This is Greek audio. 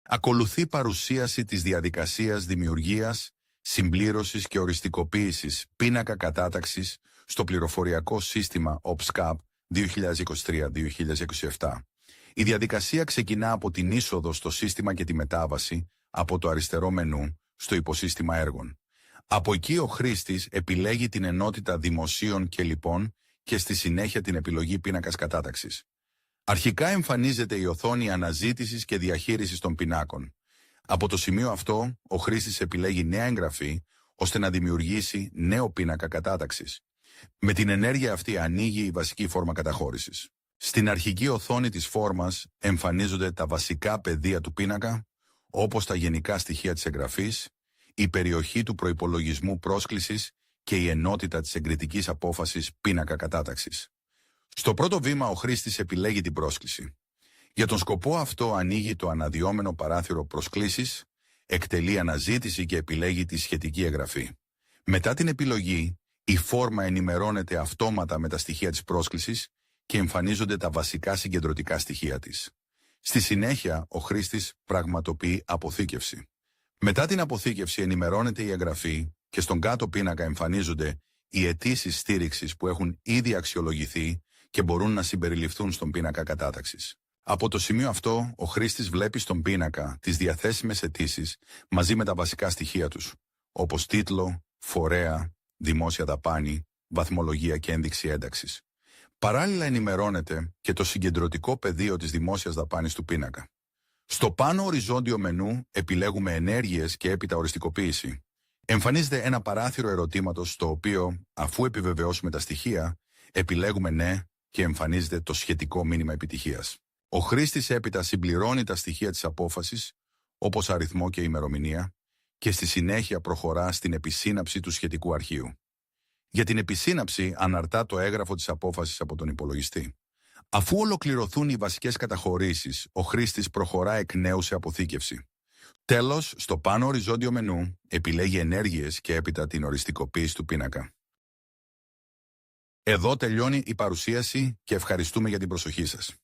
Ακολουθεί παρουσίαση της διαδικασίας δημιουργίας, συμπλήρωσης και οριστικοποίησης πίνακα κατάταξης στο πληροφοριακό σύστημα OPSCAP 2023-2027. Η διαδικασία ξεκινά από την είσοδο στο σύστημα και τη μετάβαση από το αριστερό μενού στο υποσύστημα έργων. Από εκεί ο χρήστης επιλέγει την ενότητα δημοσίων και λοιπών και στη συνέχεια την επιλογή πίνακας κατάταξης. Αρχικά εμφανίζεται η οθόνη αναζήτησης και διαχείρισης των πινάκων. Από το σημείο αυτό, ο χρήστης επιλέγει νέα εγγραφή ώστε να δημιουργήσει νέο πίνακα κατάταξης. Με την ενέργεια αυτή ανοίγει η βασική φόρμα καταχώρησης. Στην αρχική οθόνη της φόρμας εμφανίζονται τα βασικά πεδία του πίνακα, όπως τα γενικά στοιχεία της εγγραφής, η περιοχή του προϋπολογισμού πρόσκλησης και η ενότητα της εγκριτικής απόφασης πίνακα κατάταξης. Στο πρώτο βήμα ο χρήστης επιλέγει την πρόσκληση. Για τον σκοπό αυτό ανοίγει το αναδυόμενο παράθυρο προσκλήσεις, εκτελεί αναζήτηση και επιλέγει τη σχετική εγγραφή. Μετά την επιλογή, η φόρμα ενημερώνεται αυτόματα με τα στοιχεία της πρόσκλησης και εμφανίζονται τα βασικά συγκεντρωτικά στοιχεία της. Στη συνέχεια, ο χρήστης πραγματοποιεί αποθήκευση. Μετά την αποθήκευση ενημερώνεται η εγγραφή και στον κάτω πίνακα εμφανίζονται οι αιτήσεις στήριξης που έχουν ήδη αξιολογηθεί και μπορούν να συμπεριληφθούν στον πίνακα κατάταξης. Από το σημείο αυτό, ο χρήστης βλέπει στον πίνακα τις διαθέσιμες αιτήσεις μαζί με τα βασικά στοιχεία τους, όπως τίτλο, φορέα, δημόσια δαπάνη, βαθμολογία και ένδειξη ένταξης. Παράλληλα ενημερώνεται και το συγκεντρωτικό πεδίο της δημόσιας δαπάνης του πίνακα. Στο πάνω οριζόντιο μενού επιλέγουμε ενέργειες και έπειτα οριστικοποίηση. Εμφανίζεται ένα παράθυρο ερωτήματος στο οποίο, αφού επιβεβαιώσουμε τα στοιχεία, επιλέγουμε ναι και εμφανίζεται το σχετικό μήνυμα επιτυχίας. Ο χρήστης έπειτα συμπληρώνει τα στοιχεία της απόφασης, όπως αριθμό και ημερομηνία, και στη συνέχεια προχωρά στην επισύναψη του σχετικού αρχείου. Για την επισύναψη αναρτά το έγγραφο της απόφασης από τον υπολογιστή. Αφού ολοκληρωθούν οι βασικές καταχωρήσεις, ο χρήστης προχωρά εκ νέου σε αποθήκευση. Τέλος, στο πάνω οριζόντιο μενού επιλέγει ενέργειες και έπειτα την οριστικοποίηση του πίνακα. Εδώ τελειώνει η παρουσίαση και ευχαριστούμε για την προσοχή σας.